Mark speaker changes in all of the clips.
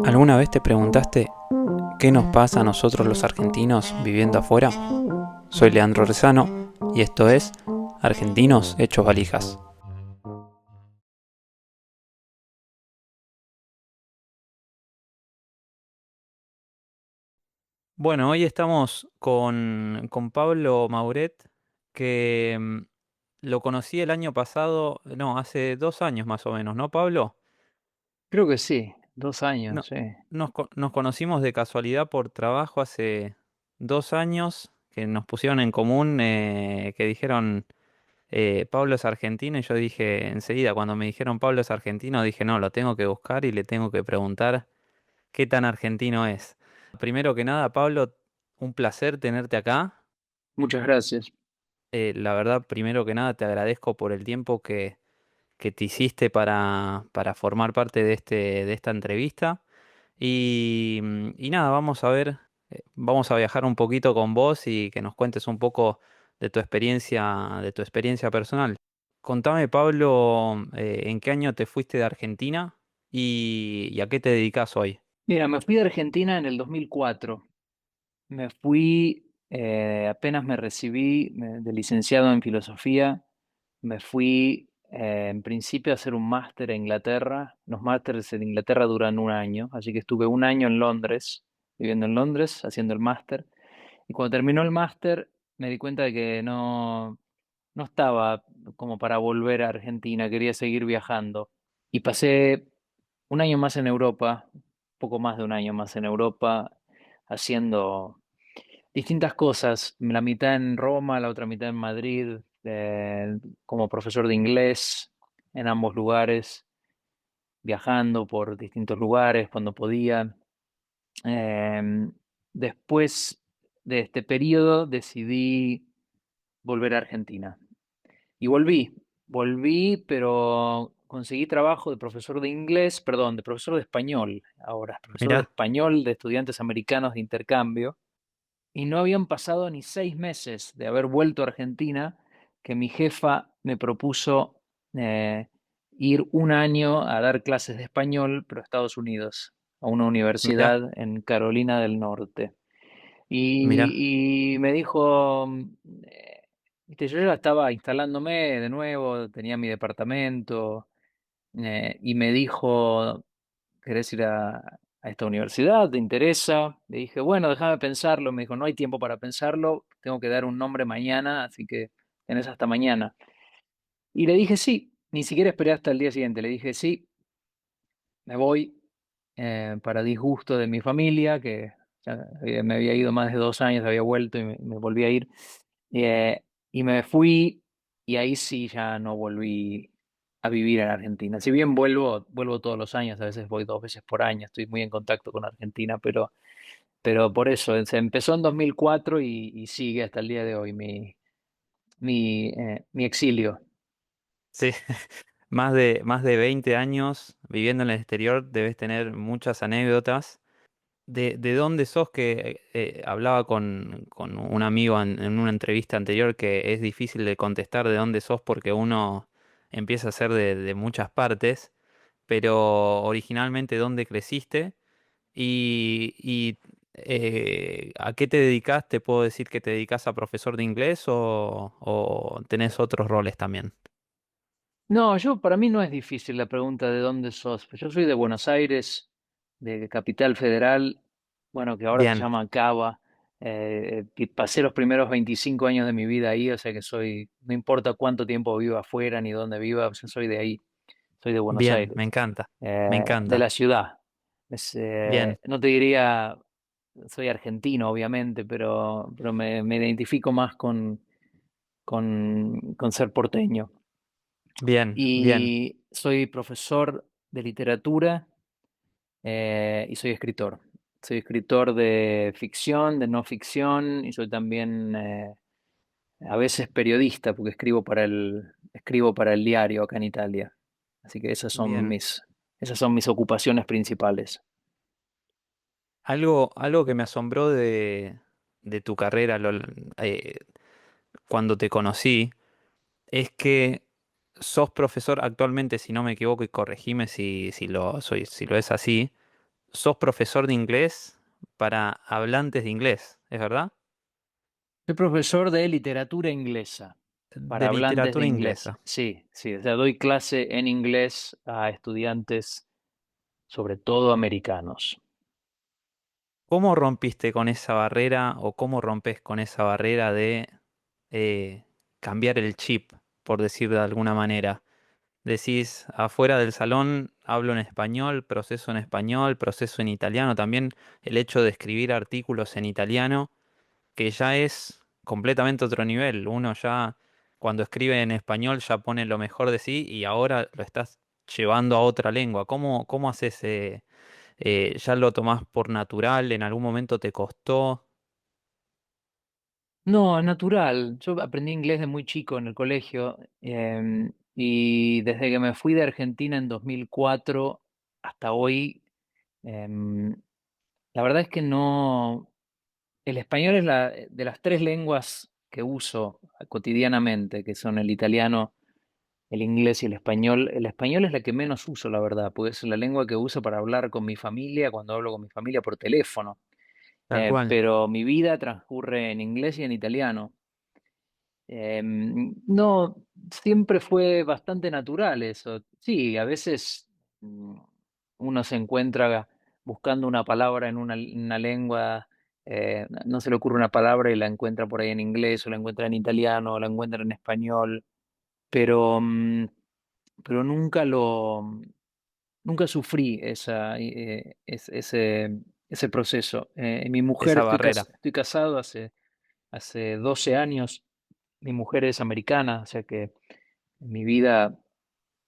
Speaker 1: ¿Alguna vez te preguntaste qué nos pasa a nosotros los argentinos viviendo afuera? Soy Leandro Rezano y esto es Argentinos Hechos Valijas. Bueno, hoy estamos con Pablo Mauret, que lo conocí el año pasado, no, hace 2 años más o menos, ¿no, Pablo?
Speaker 2: Creo que sí, 2 años,
Speaker 1: No,
Speaker 2: sí.
Speaker 1: nos conocimos de casualidad por trabajo hace 2 años, que nos pusieron en común, que dijeron Pablo es argentino y yo dije enseguida, cuando me dijeron Pablo es argentino, dije no, lo tengo que buscar y le tengo que preguntar qué tan argentino es. Primero que nada, Pablo, un placer tenerte acá.
Speaker 2: Muchas gracias.
Speaker 1: La verdad, primero que nada, te agradezco por el tiempo que te hiciste para formar parte de esta entrevista. Y nada, vamos a ver, vamos a viajar un poquito con vos y que nos cuentes un poco de tu experiencia personal. Contame, Pablo, ¿en qué año te fuiste de Argentina y a qué te dedicas hoy?
Speaker 2: Mira, me fui de Argentina en el 2004. Me fui, apenas me recibí de licenciado en filosofía. Me fui en principio a hacer un máster en Inglaterra. Los másteres en Inglaterra duran un año, así que estuve un año en Londres, viviendo en Londres, haciendo el máster. Y cuando terminó el máster me di cuenta de que no estaba como para volver a Argentina, quería seguir viajando. Y pasé un año más en Europa, poco más de un año más en Europa, haciendo distintas cosas, la mitad en Roma, la otra mitad en Madrid, como profesor de inglés en ambos lugares, viajando por distintos lugares cuando podía. Em, Después de este periodo decidí volver a Argentina. Y volví, pero conseguí trabajo de profesor de inglés, perdón, de profesor de español ahora, profesor de
Speaker 1: Mirá,
Speaker 2: español de estudiantes americanos de intercambio. Y no habían pasado ni 6 meses de haber vuelto a Argentina que mi jefa me propuso eh, ir un año a dar clases de español, pero a Estados Unidos, a una
Speaker 1: mirá,
Speaker 2: universidad en Carolina del Norte.
Speaker 1: mirá,
Speaker 2: Y me dijo, viste, yo ya estaba instalándome de nuevo, tenía mi departamento, y me dijo, ¿querés ir a esta universidad? ¿Te interesa? Le dije, bueno, déjame pensarlo. Me dijo, no hay tiempo para pensarlo, tengo que dar un nombre mañana, así que tenés hasta mañana. Y le dije, sí, ni siquiera esperé hasta el día siguiente. Le dije, sí, me voy, para disgusto de mi familia, que ya me había ido más de 2 años, había vuelto y me volví a ir. Eh, y me fui y ahí sí ya no volví a vivir en Argentina. Si bien vuelvo todos los años, a veces voy 2 veces por año, estoy muy en contacto con Argentina, pero por eso, se empezó en 2004 y sigue hasta el día de hoy mi exilio.
Speaker 1: sí, más de 20 años viviendo en el exterior, debes tener muchas anécdotas. De dónde sos? Que hablaba con un amigo en una entrevista anterior que es difícil de contestar de dónde sos porque uno empieza a ser de muchas partes, pero originalmente dónde creciste y a qué te dedicas. ¿Te puedo decir que te dedicas a profesor de inglés o tenés otros roles también?
Speaker 2: No, para mí no es difícil la pregunta de dónde sos. Pues yo soy de Buenos Aires, de Capital Federal, bueno, que ahora se
Speaker 1: Bien,
Speaker 2: llama Cava. Y pasé los primeros 25 años de mi vida ahí, o sea que no importa cuánto tiempo viva afuera ni dónde viva, yo soy de ahí, soy de Buenos
Speaker 1: bien, me
Speaker 2: Aires,
Speaker 1: encanta, me
Speaker 2: de
Speaker 1: encanta.
Speaker 2: la ciudad.
Speaker 1: Bien,
Speaker 2: No te diría, soy argentino, obviamente, pero me identifico más con ser porteño.
Speaker 1: bien, bien,
Speaker 2: Y soy profesor de literatura, y soy escritor. Soy escritor de ficción, de no ficción y soy también, a veces periodista porque escribo para el diario acá en Italia. Así que
Speaker 1: bien.
Speaker 2: esas son mis ocupaciones principales.
Speaker 1: Algo que me asombró de tu carrera eh, cuando te conocí es que sos profesor actualmente, si no me equivoco, y corregime si lo es así, sos profesor de inglés para hablantes de inglés, ¿es verdad?
Speaker 2: Soy profesor de literatura inglesa para
Speaker 1: De
Speaker 2: hablantes de
Speaker 1: literatura
Speaker 2: inglés.
Speaker 1: inglesa.
Speaker 2: Sí, sí, o sea, doy clase en inglés a estudiantes, sobre todo americanos.
Speaker 1: ¿Cómo rompiste con esa barrera o cómo rompes con esa barrera de eh, cambiar el chip, por decir de alguna manera? Decís, afuera del salón hablo en español, proceso en italiano, también el hecho de escribir artículos en italiano, que ya es completamente otro nivel. Uno ya cuando escribe en español ya pone lo mejor de sí y ahora lo estás llevando a otra lengua. ¿Cómo haces? ¿Ya lo tomás por natural? ¿En algún momento te costó?
Speaker 2: No, es natural. Yo aprendí inglés de muy chico en el colegio, y desde que me fui de Argentina en 2004 hasta hoy, em, la verdad es que no. El español es de las tres lenguas que uso cotidianamente, que son el italiano, el inglés y el español. El español es la que menos uso, la verdad, porque es la lengua que uso para hablar con mi familia, cuando hablo con mi familia por teléfono.
Speaker 1: Tal cual.
Speaker 2: Pero mi vida transcurre en inglés y en italiano. No, siempre fue bastante natural eso. Sí, a veces mm, uno se encuentra buscando una palabra en una lengua, no se le ocurre una palabra y la encuentra por ahí en inglés, o la encuentra en italiano, o la encuentra en español, pero, pero nunca sufrí ese proceso. Mi mujer,
Speaker 1: Esa barrera.
Speaker 2: estoy casado hace 12 años. Mi mujer es americana, o sea que mi vida,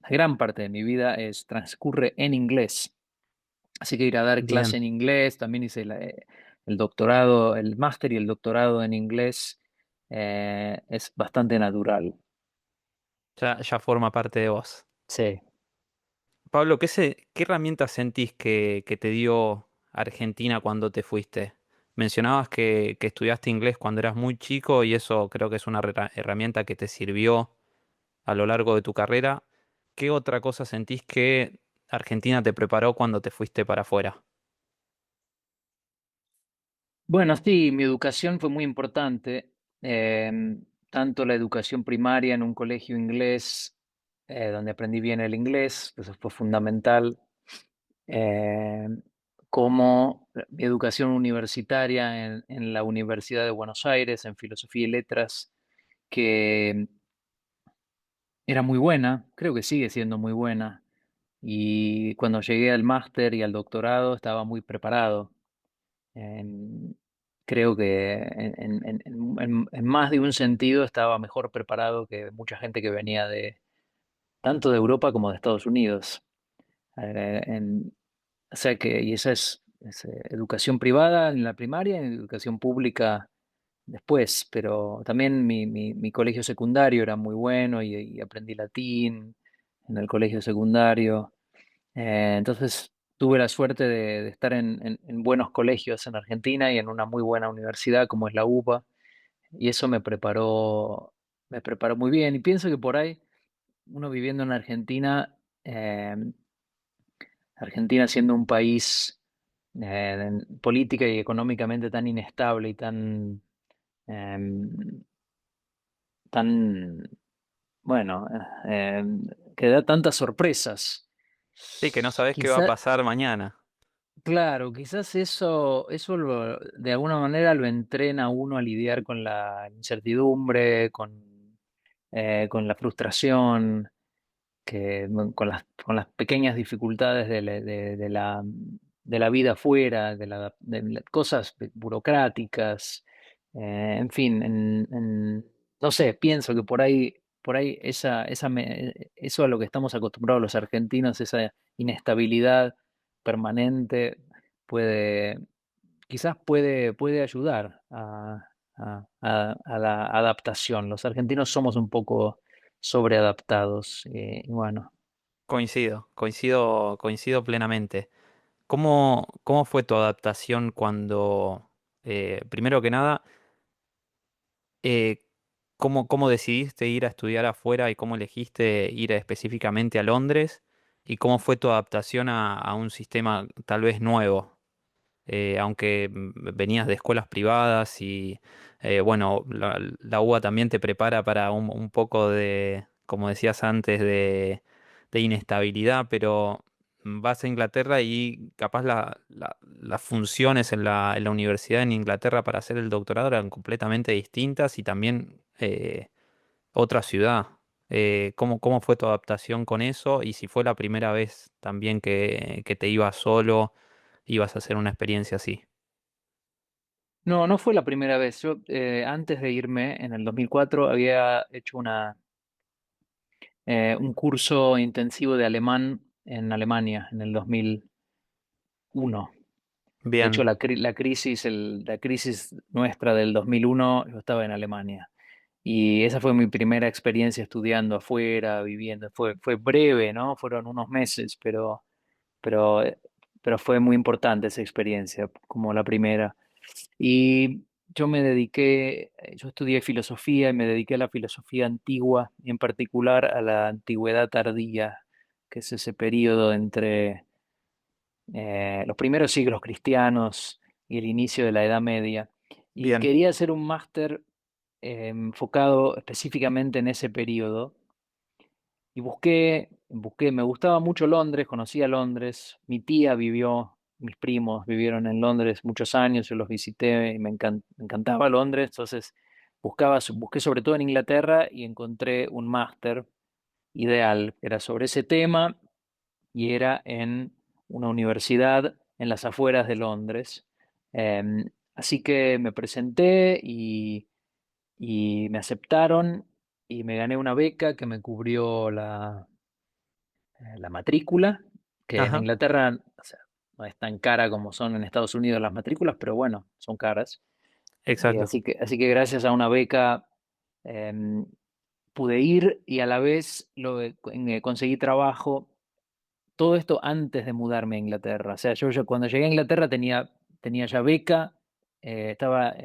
Speaker 2: la gran parte de mi vida transcurre en inglés. Así que ir a dar
Speaker 1: Bien.
Speaker 2: clase en inglés, también hice el doctorado, el máster y el doctorado en inglés, es bastante natural.
Speaker 1: Ya forma parte de vos.
Speaker 2: Sí.
Speaker 1: Pablo, ¿qué herramientas sentís que te dio Argentina cuando te fuiste? Mencionabas que estudiaste inglés cuando eras muy chico y eso creo que es una herramienta que te sirvió a lo largo de tu carrera. ¿Qué otra cosa sentís que Argentina te preparó cuando te fuiste para afuera?
Speaker 2: Bueno, sí, mi educación fue muy importante, tanto la educación primaria en un colegio inglés, donde aprendí bien el inglés, eso fue fundamental, eh, como mi educación universitaria en la Universidad de Buenos Aires, en Filosofía y Letras, que era muy buena, creo que sigue siendo muy buena, y cuando llegué al máster y al doctorado estaba muy preparado. Em, Creo que en más de un sentido estaba mejor preparado que mucha gente que venía de tanto de Europa como de Estados Unidos. Eh, en- o sea que, y esa es, educación privada en la primaria y educación pública después, pero también mi colegio secundario era muy bueno, y aprendí latín en el colegio secundario. Entonces tuve la suerte de estar en buenos colegios en Argentina y en una muy buena universidad como es la UBA, y eso me preparó muy bien. Y pienso que por ahí, uno viviendo en Argentina, Argentina siendo un país política y económicamente tan inestable y em, tan, bueno, que da tantas sorpresas.
Speaker 1: Sí, que no sabés qué va a
Speaker 2: Quizá,
Speaker 1: pasar mañana.
Speaker 2: claro, quizás eso de alguna manera lo entrena a uno a lidiar con la incertidumbre, con la frustración, con las pequeñas dificultades de la vida afuera, de las cosas burocráticas, en fin, no sé, pienso que por ahí eso a lo que estamos acostumbrados los argentinos, esa inestabilidad permanente, puede, quizás puede ayudar a la adaptación. Los argentinos somos un poco sobreadaptados, y bueno.
Speaker 1: Coincido plenamente. ¿Cómo fue tu adaptación cuando, primero que nada, eh, cómo decidiste ir a estudiar afuera y cómo elegiste ir específicamente a Londres? y cómo fue tu adaptación a un sistema tal vez nuevo. Aunque venías de escuelas privadas y bueno, la UBA también te prepara para un poco de, como decías antes, de inestabilidad, pero vas a Inglaterra y capaz las funciones en la universidad en Inglaterra para hacer el doctorado eran completamente distintas y también otra ciudad. ¿Cómo fue tu adaptación con eso? Y si fue la primera vez también que te ibas solo, ibas a hacer una experiencia así.
Speaker 2: No, no fue la primera vez. Yo, antes de irme, en el 2004, había hecho un curso intensivo de alemán en Alemania, en el 2001. De hecho,
Speaker 1: Bien,
Speaker 2: la crisis nuestra del 2001, yo estaba en Alemania. Y esa fue mi primera experiencia estudiando afuera, viviendo. Fue breve, ¿no? Fueron unos meses, pero, eh, pero fue muy importante esa experiencia, como la primera. Y yo estudié filosofía y me dediqué a la filosofía antigua, y en particular a la antigüedad tardía, que es ese periodo entre los primeros siglos cristianos y el inicio de la Edad Media. Y
Speaker 1: bien.
Speaker 2: quería hacer un máster enfocado específicamente en ese periodo. Y me gustaba mucho Londres, conocía Londres, mi tía vivió, mis primos vivieron en Londres muchos años, yo los visité y me encantaba Londres, entonces busqué sobre todo en Inglaterra y encontré un máster ideal, era sobre ese tema y era en una universidad en las afueras de Londres. Así que me presenté y me aceptaron y me gané una beca que me cubrió la matrícula, que en
Speaker 1: Ajá,
Speaker 2: Inglaterra, o sea, no es tan cara como son en Estados Unidos las matrículas, pero bueno, son caras.
Speaker 1: exacto.
Speaker 2: Así que gracias a una beca em, pude ir y a la vez conseguí trabajo. Todo esto antes de mudarme a Inglaterra. O sea, cuando llegué a Inglaterra tenía ya beca, estaba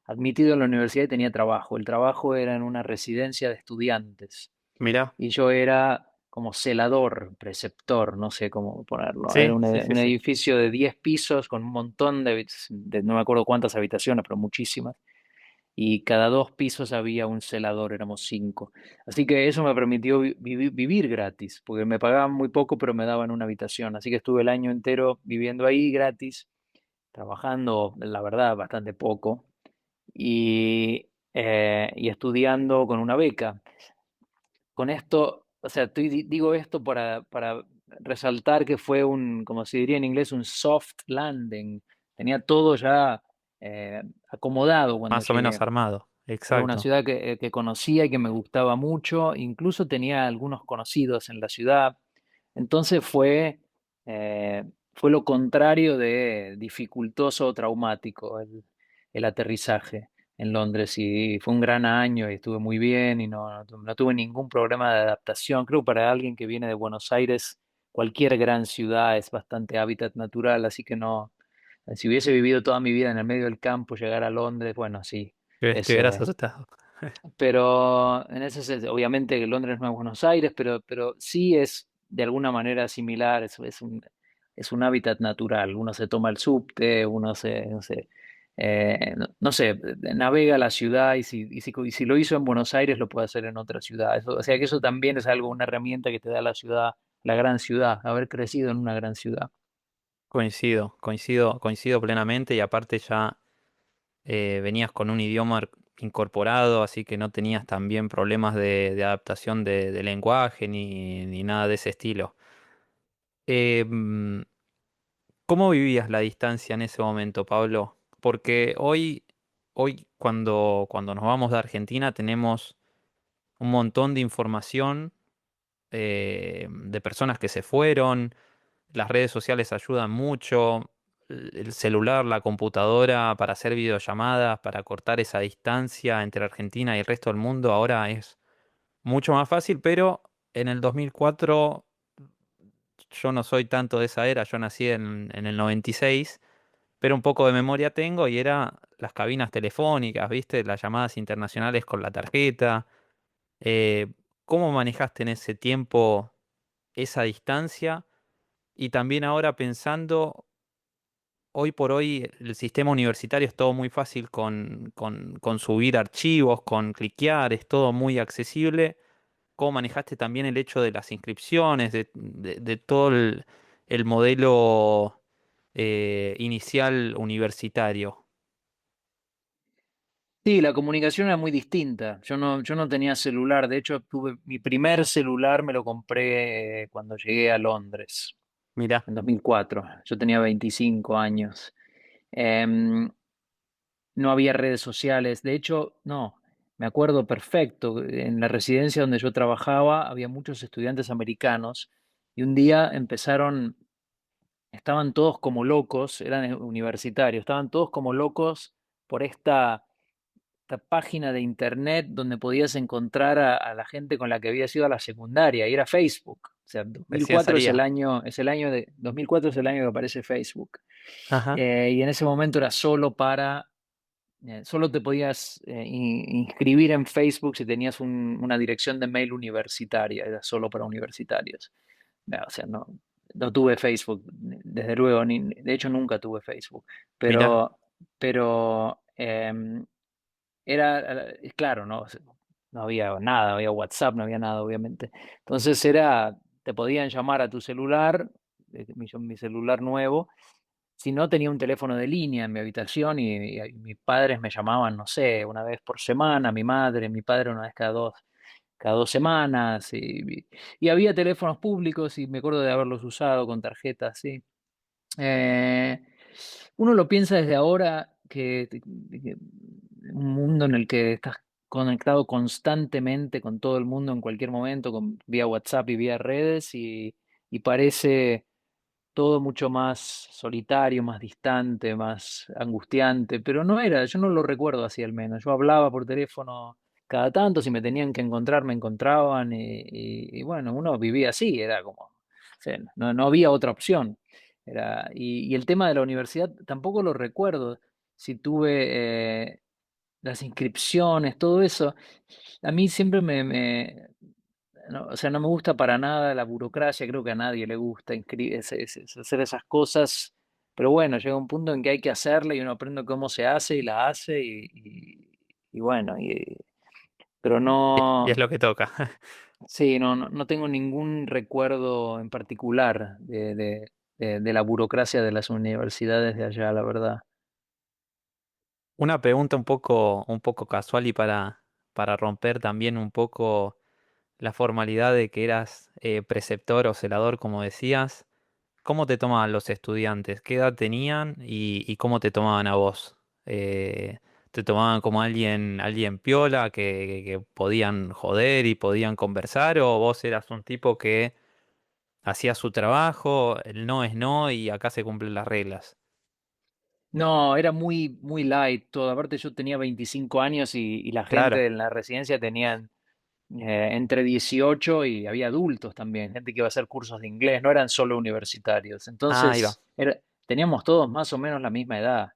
Speaker 2: admitido en la universidad y tenía trabajo. El trabajo era en una residencia de estudiantes
Speaker 1: Mirá.
Speaker 2: y yo era como celador, preceptor, no sé cómo ponerlo. Era
Speaker 1: Sí, sí, sí,
Speaker 2: un
Speaker 1: sí.
Speaker 2: edificio de 10 pisos con un montón no me acuerdo cuántas habitaciones, pero muchísimas. Y cada 2 pisos había un celador, éramos 5. Así que eso me permitió vivir gratis, porque me pagaban muy poco, pero me daban una habitación. Así que estuve el año entero viviendo ahí gratis, trabajando, la verdad, bastante poco, y estudiando con una beca. Con esto, o sea, digo esto para resaltar que fue como se diría en inglés, un soft landing. Tenía todo ya acomodado cuando
Speaker 1: Más o menos
Speaker 2: llegué.
Speaker 1: armado.
Speaker 2: Era una
Speaker 1: Exacto.
Speaker 2: ciudad que conocía y que me gustaba mucho, incluso tenía algunos conocidos en la ciudad. Entonces fue lo contrario de dificultoso o traumático el aterrizaje en Londres y fue un gran año y estuve muy bien y no tuve ningún problema de adaptación. Creo que para alguien que viene de Buenos Aires, cualquier gran ciudad es bastante hábitat natural, así que no, si hubiese vivido toda mi vida en el medio del campo, llegar a Londres, bueno, sí,
Speaker 1: Que
Speaker 2: es,
Speaker 1: estuvieras asustado.
Speaker 2: pero en ese obviamente que Londres no es Buenos Aires, pero sí es de alguna manera similar, es un hábitat natural. Uno se toma el subte, no sé, navega la ciudad y si lo hizo en Buenos Aires lo puede hacer en otra ciudad. O sea que eso también es algo, una herramienta que te da la ciudad, la gran ciudad, haber crecido en una gran ciudad.
Speaker 1: Coincido plenamente y aparte ya venías con un idioma incorporado, así que no tenías también problemas de adaptación de lenguaje ni nada de ese estilo. Mm, ¿Cómo vivías la distancia en ese momento, Pablo? Porque hoy cuando nos vamos de Argentina tenemos un montón de información de personas que se fueron, las redes sociales ayudan mucho, el celular, la computadora para hacer videollamadas, para cortar esa distancia entre Argentina y el resto del mundo ahora es mucho más fácil, pero en el 2004 yo no soy tanto de esa era, yo nací en el 96, pero un poco de memoria tengo y era las cabinas telefónicas, ¿viste? Las llamadas internacionales con la tarjeta. Eh, ¿Cómo manejaste en ese tiempo esa distancia y también ahora pensando, hoy por hoy el sistema universitario es todo muy fácil con subir archivos, con cliquear, es todo muy accesible. ¿Cómo manejaste también el hecho de las inscripciones, de todo el modelo inicial universitario?
Speaker 2: Sí, la comunicación era muy distinta. Yo no tenía celular. De hecho, tuve mi primer celular, me lo compré cuando llegué a Londres,
Speaker 1: Mirá,
Speaker 2: en 2004. Yo tenía 25 años. Em, no había redes sociales. De hecho, no, me acuerdo perfecto. En la residencia donde yo trabajaba había muchos estudiantes americanos y un día estaban todos como locos, eran universitarios, estaban todos como locos por esta página de internet donde podías encontrar a la gente con la que habías ido a la secundaria, y era Facebook. O sea,
Speaker 1: recién
Speaker 2: 2004 es el
Speaker 1: salía.
Speaker 2: año, es el año de, 2004 es el año que aparece Facebook.
Speaker 1: Ajá,
Speaker 2: Y en ese momento era solo te podías inscribir en Facebook si tenías una dirección de mail universitaria, era solo para universitarios. No, o sea, no tuve Facebook, desde luego, de hecho nunca tuve Facebook,
Speaker 1: mirá,
Speaker 2: pero claro, ¿no? O sea, no había nada, no había WhatsApp, no había nada, obviamente. Entonces te podían llamar a tu celular, mi celular nuevo, si no tenía un teléfono de línea en mi habitación y mis padres me llamaban, no sé, una vez por semana, mi padre una vez cada 2 semanas, y había teléfonos públicos y me acuerdo de haberlos usado con tarjetas, sí. Eh, Uno lo piensa desde ahora que un mundo en el que estás conectado constantemente con todo el mundo en cualquier momento, vía WhatsApp y vía redes, y parece todo mucho más solitario, más distante, más angustiante, pero no era, yo no lo recuerdo así al menos. Yo hablaba por teléfono cada tanto, si me tenían que encontrar, me encontraban, y bueno, uno vivía así, era como, o sea, no había otra opción. Y el tema de la universidad tampoco lo recuerdo, si tuve las inscripciones, todo eso. A mí siempre no, o sea, no me gusta para nada la burocracia, creo que a nadie le gusta hacer esas cosas, pero bueno, llega un punto en que hay que hacerla y uno aprende cómo se hace y la hace y bueno, pero
Speaker 1: y es
Speaker 2: no,
Speaker 1: lo que toca.
Speaker 2: sí, no tengo ningún recuerdo en particular de la burocracia de las universidades de allá, la verdad.
Speaker 1: Una pregunta un poco casual y para romper también un poco la formalidad de que eras preceptor o celador, como decías. ¿Cómo te tomaban los estudiantes? ¿Qué edad tenían y cómo te tomaban a vos? ¿Te tomaban como alguien piola que podían joder y podían conversar? ¿O vos eras un tipo que hacía su trabajo, el no es no y acá se cumplen las reglas?
Speaker 2: No, era muy, muy light todo. Aparte, yo tenía 25 años y la
Speaker 1: Claro.
Speaker 2: gente en la residencia tenían entre 18, y había adultos también, gente que iba a hacer cursos de inglés, no eran solo universitarios.
Speaker 1: Ah, ahí va.
Speaker 2: Entonces, teníamos todos más o menos la misma edad.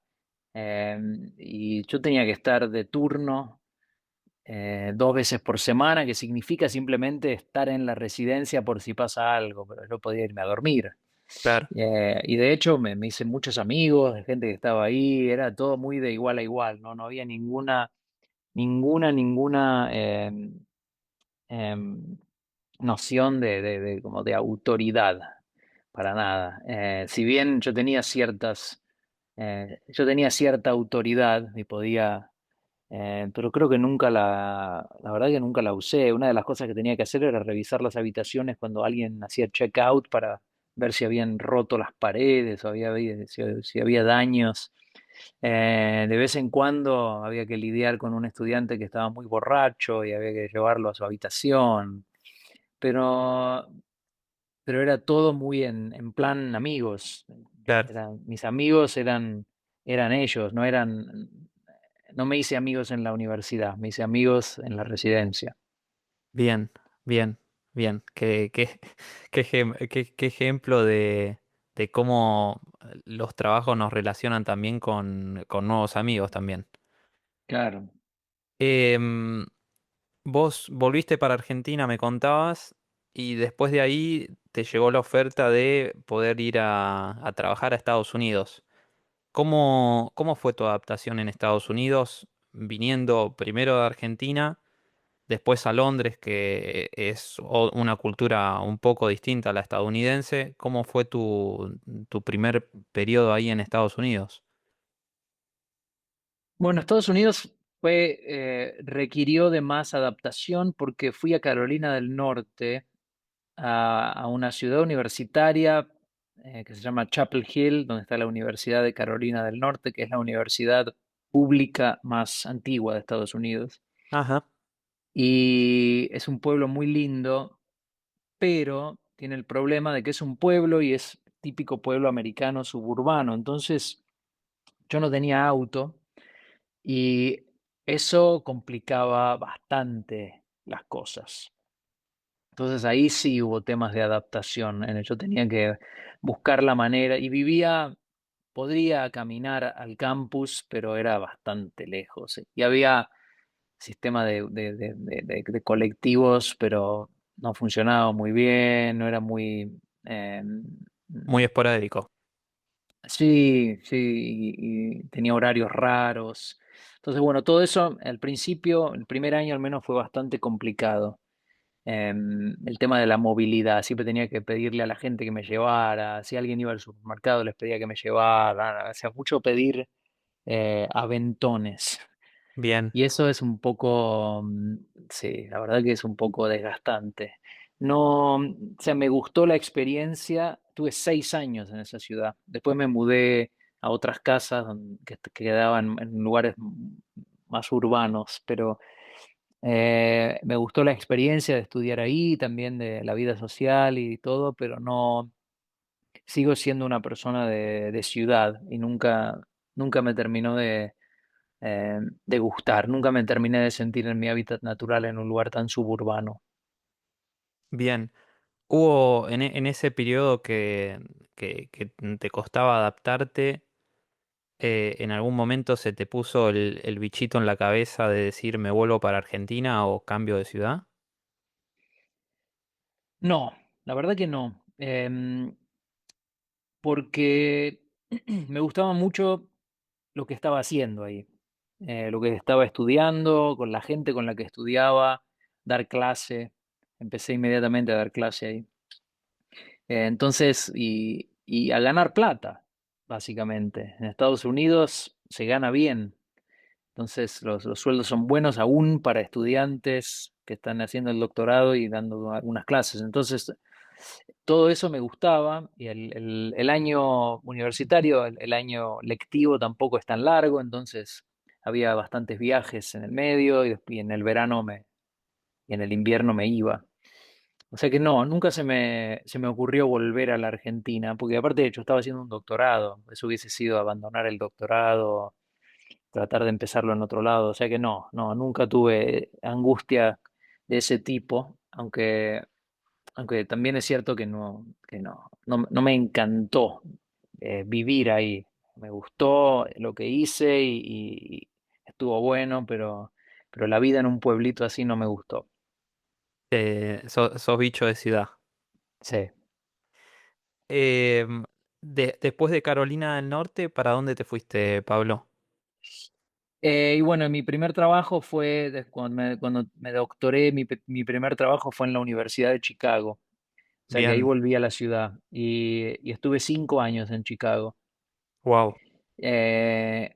Speaker 2: Eh, y yo tenía que estar de turno 2 veces por semana, que significa simplemente estar en la residencia por si pasa algo, pero yo podía irme a dormir.
Speaker 1: Claro,
Speaker 2: Y de hecho me hice muchos amigos, de gente que estaba ahí, era todo muy de igual a igual, no había ninguna em, noción como de autoridad, para nada. Si bien yo tenía cierta autoridad y podía, pero creo que la verdad que nunca la usé. Una de las cosas que tenía que hacer era revisar las habitaciones cuando alguien hacía check-out para ver si habían roto las paredes o si había daños. De vez en cuando había que lidiar con un estudiante que estaba muy borracho y había que llevarlo a su habitación, pero, pero era todo muy en plan amigos.
Speaker 1: claro.
Speaker 2: Mis amigos eran ellos, no me hice amigos en la universidad, me hice amigos en la residencia.
Speaker 1: Bien, bien, bien. Qué ejemplo de cómo los trabajos nos relacionan también con nuevos amigos también.
Speaker 2: Claro.
Speaker 1: Em, Vos volviste para Argentina, me contabas, y después de ahí te llegó la oferta de poder ir a trabajar a Estados Unidos. ¿Cómo fue tu adaptación en Estados Unidos, viniendo primero de Argentina, después a Londres, que es una cultura un poco distinta a la estadounidense? ¿Cómo fue tu primer periodo ahí en Estados Unidos?
Speaker 2: Bueno, Estados Unidos requirió de más adaptación porque fui a Carolina del Norte, a una ciudad universitaria que se llama Chapel Hill, donde está la Universidad de Carolina del Norte, que es la universidad pública más antigua de Estados Unidos.
Speaker 1: Ajá,
Speaker 2: Y es un pueblo muy lindo, pero tiene el problema de que es un pueblo y es típico pueblo americano suburbano. Entonces, yo no tenía auto y eso complicaba bastante las cosas. Entonces ahí sí hubo temas de adaptación. Yo tenía que buscar la manera y podría caminar al campus, pero era bastante lejos. Y había sistema de colectivos, pero no funcionaba muy bien, no era muy...
Speaker 1: muy esporádico.
Speaker 2: sí, sí, y tenía horarios raros. Entonces, bueno, todo eso al principio, el primer año al menos fue bastante complicado. El tema de la movilidad, siempre tenía que pedirle a la gente que me llevara, si alguien iba al supermercado les pedía que me llevara, o sea, mucho pedir aventones.
Speaker 1: Bien,
Speaker 2: Y eso es un poco, sí, la verdad que es un poco desgastante. No, o sea, me gustó la experiencia, tuve 6 años en esa ciudad, después me mudé a otras casas que quedaban en lugares más urbanos, pero me gustó la experiencia de estudiar ahí, también de la vida social y todo, pero no, sigo siendo una persona de ciudad y nunca me terminó de gustar, nunca me terminé de sentir en mi hábitat natural en un lugar tan suburbano.
Speaker 1: bien. ¿Hubo en ese periodo que te costaba adaptarte, en algún momento se te puso el bichito en la cabeza de decir me vuelvo para Argentina o cambio de ciudad?
Speaker 2: No, la verdad que no, porque me gustaba mucho lo que estaba haciendo ahí, lo que estaba estudiando, con la gente con la que estudiaba, dar clase. Empecé inmediatamente a dar clase ahí. Entonces, y a ganar plata, básicamente. En Estados Unidos se gana bien. Entonces, los sueldos son buenos aún para estudiantes que están haciendo el doctorado y dando algunas clases. Entonces, todo eso me gustaba y el año universitario, el año lectivo tampoco es tan largo, entonces había bastantes viajes en el medio y en el verano y en el invierno me iba. O sea que no, nunca se me ocurrió volver a la Argentina, porque aparte de hecho estaba haciendo un doctorado, eso hubiese sido abandonar el doctorado, tratar de empezarlo en otro lado, o sea que no, nunca tuve angustia de ese tipo, aunque también es cierto que no me encantó vivir ahí. Me gustó lo que hice y estuvo bueno, pero la vida en un pueblito así no me gustó.
Speaker 1: Sos bicho de ciudad.
Speaker 2: Sí.
Speaker 1: Em, Después de Carolina del Norte, ¿para dónde te fuiste, Pablo?
Speaker 2: Y bueno, mi primer trabajo fue, cuando me doctoré, mi primer trabajo fue en la Universidad de Chicago. O sea que ahí
Speaker 1: Bien,
Speaker 2: volví a la ciudad y estuve 5 años en Chicago.
Speaker 1: wow.
Speaker 2: Eh,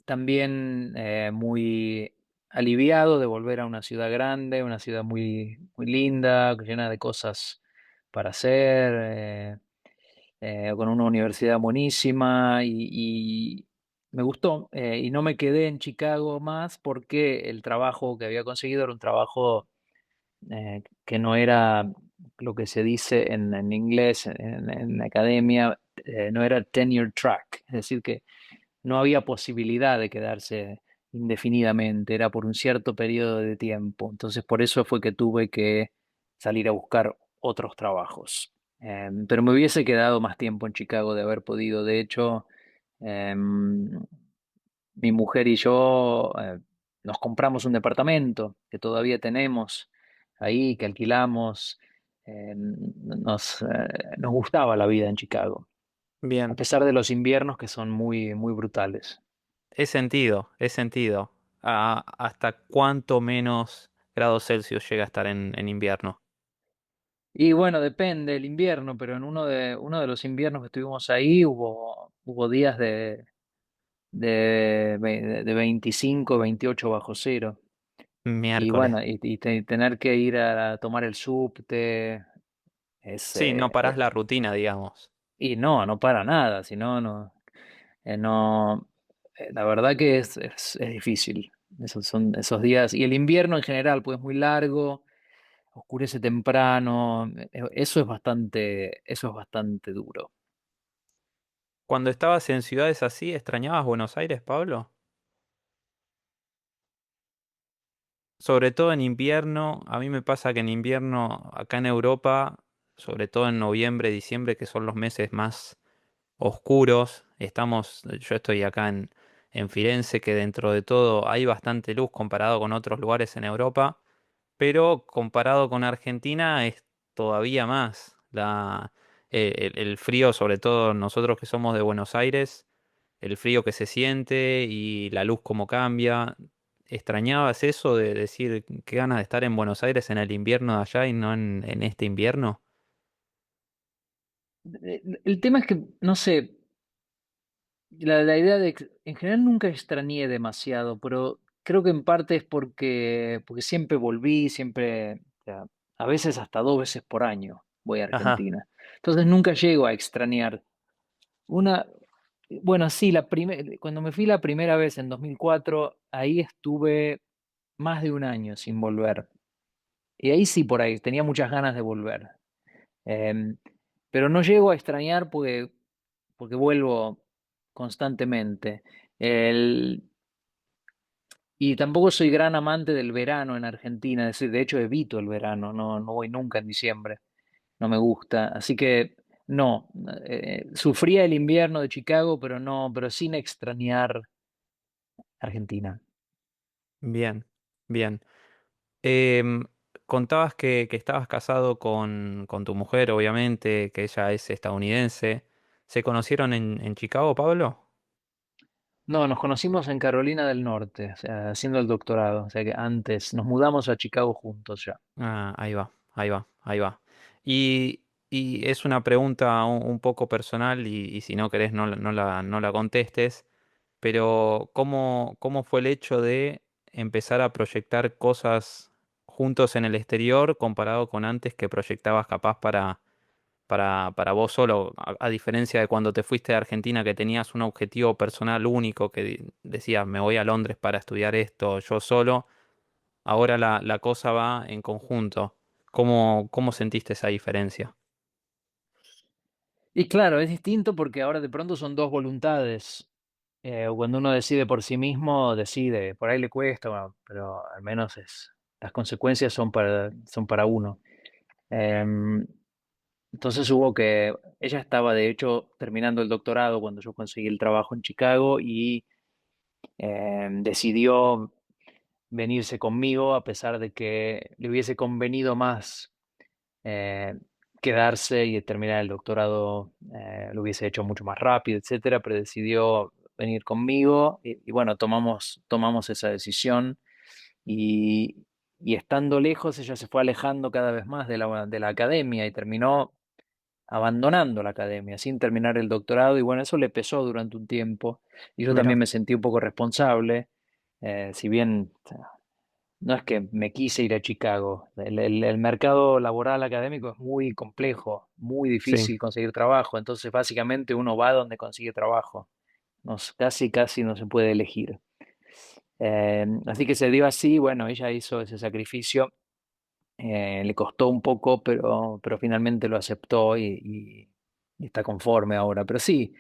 Speaker 2: También muy aliviado de volver a una ciudad grande, una ciudad muy, muy linda, llena de cosas para hacer, con una universidad buenísima y me gustó. Y no me quedé en Chicago más porque el trabajo que había conseguido era un trabajo que no era lo que se dice en inglés, en la academia, no era tenure track, es decir, que no había posibilidad de quedarse indefinidamente, era por un cierto periodo de tiempo. Entonces, por eso fue que tuve que salir a buscar otros trabajos. Pero me hubiese quedado más tiempo en Chicago de haber podido. De hecho, em, mi mujer y yo nos compramos un departamento que todavía tenemos ahí, que alquilamos. nos gustaba la vida en Chicago, a
Speaker 1: Bien.
Speaker 2: pesar de los inviernos que son muy, muy brutales.
Speaker 1: Es sentido, es sentido. ¿Hasta cuánto menos grados Celsius llega a estar en invierno?
Speaker 2: Y bueno, depende el invierno, pero en uno de los inviernos que estuvimos ahí hubo días de 25, 28 bajo cero. Y
Speaker 1: Miércoles.
Speaker 2: bueno, tener que ir a tomar el subte es,
Speaker 1: Sí, no parás la rutina, digamos.
Speaker 2: y no para nada, si no, no, la verdad que es difícil. Esos son esos días. Y el invierno en general, pues es muy largo, oscurece temprano. Eso es bastante duro.
Speaker 1: Cuando estabas en ciudades así, ¿extrañabas Buenos Aires, Pablo? Sobre todo en invierno, a mí me pasa que en invierno, acá en Europa, sobre todo en noviembre, diciembre, que son los meses más oscuros, yo estoy acá en Firenze, que dentro de todo hay bastante luz comparado con otros lugares en Europa, pero comparado con Argentina es todavía más. El frío, sobre todo nosotros que somos de Buenos Aires, el frío que se siente y la luz como cambia. ¿Extrañabas eso de decir qué ganas de estar en Buenos Aires en el invierno de allá y no en este invierno?
Speaker 2: El tema es que, no sé, la idea en general nunca extrañé demasiado, pero creo que en parte es porque siempre volví, siempre, o sea, a veces hasta 2 veces por año voy a
Speaker 1: Ajá,
Speaker 2: Argentina. Entonces nunca llego a extrañar. Una, bueno, sí, cuando me fui la primera vez en 2004, ahí estuve más de un año sin volver. Y ahí sí, por ahí, tenía muchas ganas de volver. Em, pero no llego a extrañar porque vuelvo constantemente. El, y tampoco soy gran amante del verano en Argentina, es decir, de hecho evito el verano, no voy nunca en diciembre, no me gusta. Así que no, sufría el invierno de Chicago, pero no, pero sin extrañar Argentina.
Speaker 1: bien, bien. Em, Contabas que estabas casado con tu mujer, obviamente, que ella es estadounidense. ¿Se conocieron en Chicago, Pablo?
Speaker 2: No, nos conocimos en Carolina del Norte, o sea, haciendo el doctorado, o sea que antes nos mudamos a Chicago juntos ya.
Speaker 1: Ah, ahí va, ahí va, ahí va. Y es una pregunta un poco personal y si no querés no la contestes, pero ¿cómo fue el hecho de empezar a proyectar cosas juntos en el exterior comparado con antes que proyectabas capaz para vos solo, a diferencia de cuando te fuiste de Argentina que tenías un objetivo personal único que decías, me voy a Londres para estudiar esto yo solo, ahora la cosa va en conjunto. ¿Cómo sentiste esa diferencia?
Speaker 2: Y claro, es distinto porque ahora de pronto son dos voluntades. Cuando uno decide por sí mismo, decide, por ahí le cuesta, bueno, pero al menos las consecuencias son para uno. Em, entonces ella estaba de hecho terminando el doctorado cuando yo conseguí el trabajo en Chicago y decidió venirse conmigo a pesar de que le hubiese convenido más eh, quedarse y terminar el doctorado, lo hubiese hecho mucho más rápido, etcétera, pero decidió venir conmigo y bueno, tomamos esa decisión y, y estando lejos ella se fue alejando cada vez más de la academia y terminó abandonando la academia sin terminar el doctorado y bueno, eso le pesó durante un tiempo y yo también
Speaker 1: Mira,
Speaker 2: me sentí un poco responsable, si bien no es que me quise ir a Chicago. El mercado laboral académico es muy complejo, muy
Speaker 1: sí,
Speaker 2: difícil conseguir trabajo. Entonces, básicamente uno va donde consigue trabajo. Casi no se puede elegir. Así que se dio así. Bueno, ella hizo ese sacrificio. Le costó un poco, pero finalmente lo aceptó y está conforme ahora. Pero sí,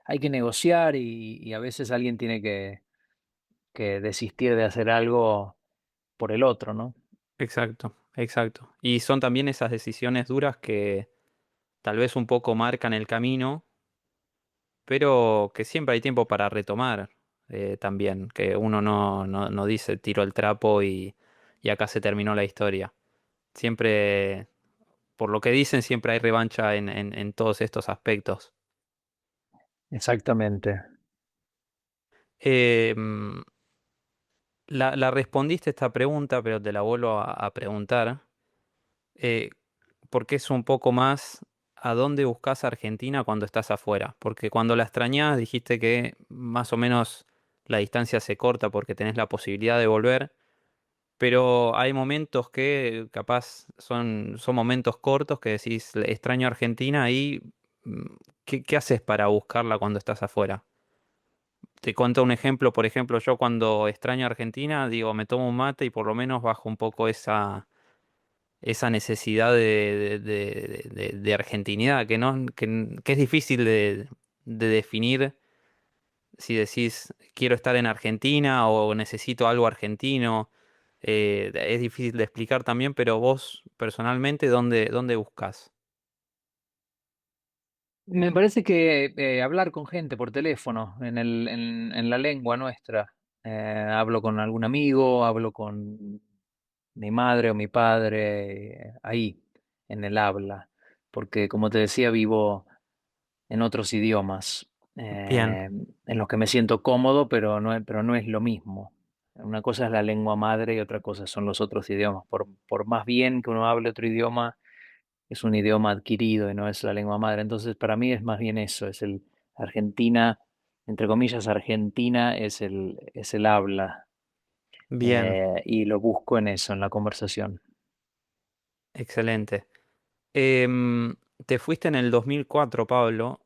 Speaker 2: hay que negociar y a veces alguien tiene que desistir de hacer algo por el otro, ¿no?
Speaker 1: exacto, exacto. Y son también esas decisiones duras que tal vez un poco marcan el camino, pero que siempre hay tiempo para retomar también, que uno no dice tiro el trapo y acá se terminó la historia. Siempre por lo que dicen, siempre hay revancha en todos estos aspectos.
Speaker 2: Exactamente.
Speaker 1: Mm, la respondiste esta pregunta, pero te la vuelvo a preguntar. eh, Porque es un poco más a dónde buscas Argentina cuando estás afuera. Porque cuando la extrañás dijiste que más o menos la distancia se corta porque tenés la posibilidad de volver, pero hay momentos que capaz son momentos cortos que decís extraño Argentina y mm, ¿qué haces para buscarla cuando estás afuera? Te cuento un ejemplo, por ejemplo, yo cuando extraño Argentina, digo, me tomo un mate y por lo menos bajo un poco esa necesidad de argentinidad, que, no, que es difícil de definir si decís quiero estar en Argentina o necesito algo argentino. Es difícil de explicar también, pero vos personalmente, ¿dónde buscas?
Speaker 2: Me parece que hablar con gente por teléfono, en la lengua nuestra, hablo con algún amigo, hablo con mi madre o mi padre, ahí, en el habla, porque como te decía, vivo en otros idiomas,
Speaker 1: Bien,
Speaker 2: en los que me siento cómodo, pero no es lo mismo. Una cosa es la lengua madre y otra cosa son los otros idiomas. Por más bien que uno hable otro idioma, es un idioma adquirido y no es la lengua madre. Entonces, para mí es más bien eso, es el Argentina, entre comillas, Argentina es el habla,
Speaker 1: bien,
Speaker 2: y lo busco en eso, en la conversación.
Speaker 1: excelente. Em, Te fuiste en el 2004, Pablo,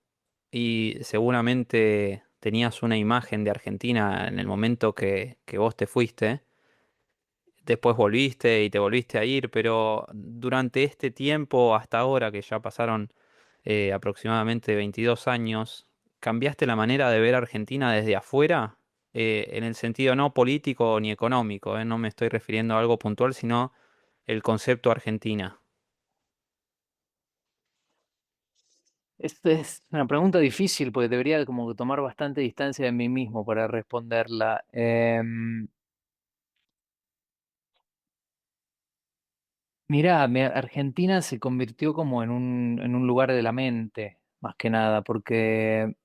Speaker 1: y seguramente tenías una imagen de Argentina en el momento que vos te fuiste. Después volviste y te volviste a ir, pero durante este tiempo hasta ahora, que ya pasaron aproximadamente 22 años, ¿cambiaste la manera de ver Argentina desde afuera? En el sentido no político ni económico, no me estoy refiriendo a algo puntual, sino el concepto Argentina.
Speaker 2: Esta es una pregunta difícil porque debería como que tomar bastante distancia de mí mismo para responderla. Mirá, Argentina se convirtió como en un lugar de la mente, más que nada, porque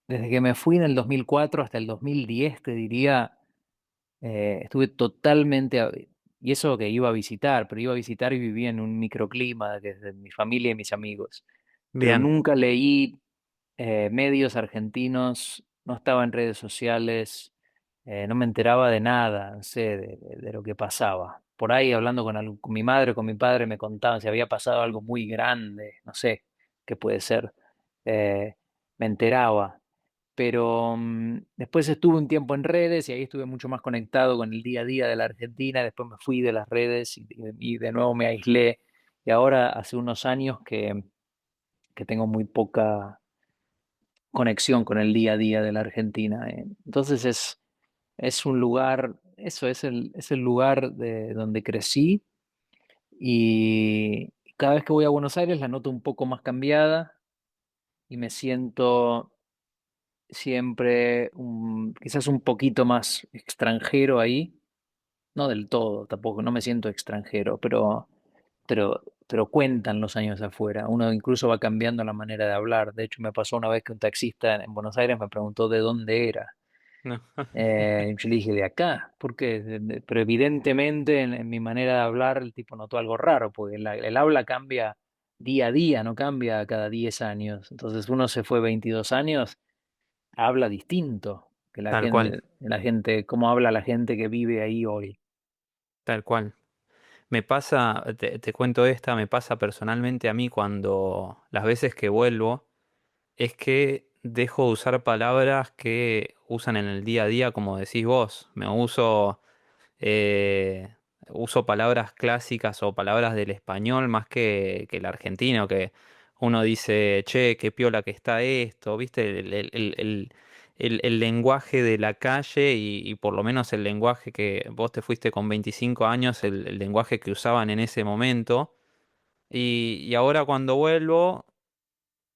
Speaker 2: desde que me fui en el 2004 hasta el 2010, te diría, estuve totalmente, y eso que iba a visitar, pero iba a visitar y vivía en un microclima desde mi familia y mis amigos. Pero
Speaker 1: Bien,
Speaker 2: nunca leí medios argentinos, no estaba en redes sociales, no me enteraba de nada, no sé, de lo que pasaba. Por ahí hablando con mi madre, con mi padre, me contaban si había pasado algo muy grande, no sé qué puede ser. eh, Me enteraba. Pero después estuve un tiempo en redes y ahí estuve mucho más conectado con el día a día de la Argentina. Después me fui de las redes y de nuevo me aislé. Y ahora hace unos años que tengo muy poca conexión con el día a día de la Argentina. Entonces es un lugar, eso es el lugar de donde crecí y cada vez que voy a Buenos Aires la noto un poco más cambiada y me siento siempre quizás un poquito más extranjero ahí, no del todo, tampoco, no me siento extranjero, pero cuentan los años afuera. Uno incluso va cambiando la manera de hablar. De hecho, me pasó una vez que un taxista en Buenos Aires me preguntó de dónde era.
Speaker 1: no,
Speaker 2: Yo le dije de acá, porque, pero evidentemente en mi manera de hablar el tipo notó algo raro, porque el habla cambia día a día, no cambia cada 10 años. Entonces uno se fue 22 años, habla distinto que
Speaker 1: tal cual,
Speaker 2: la gente, cómo habla la gente que vive ahí hoy.
Speaker 1: tal cual. Me pasa, te cuento esta, me pasa personalmente a mí cuando las veces que vuelvo. Es que dejo de usar palabras que usan en el día a día, como decís vos. Eh, Uso palabras clásicas o palabras del español más que el argentino, que uno dice, che, qué piola que está esto, ¿viste? El lenguaje de la calle y por lo menos el lenguaje que vos te fuiste con 25 años, el lenguaje que usaban en ese momento. Y ahora cuando vuelvo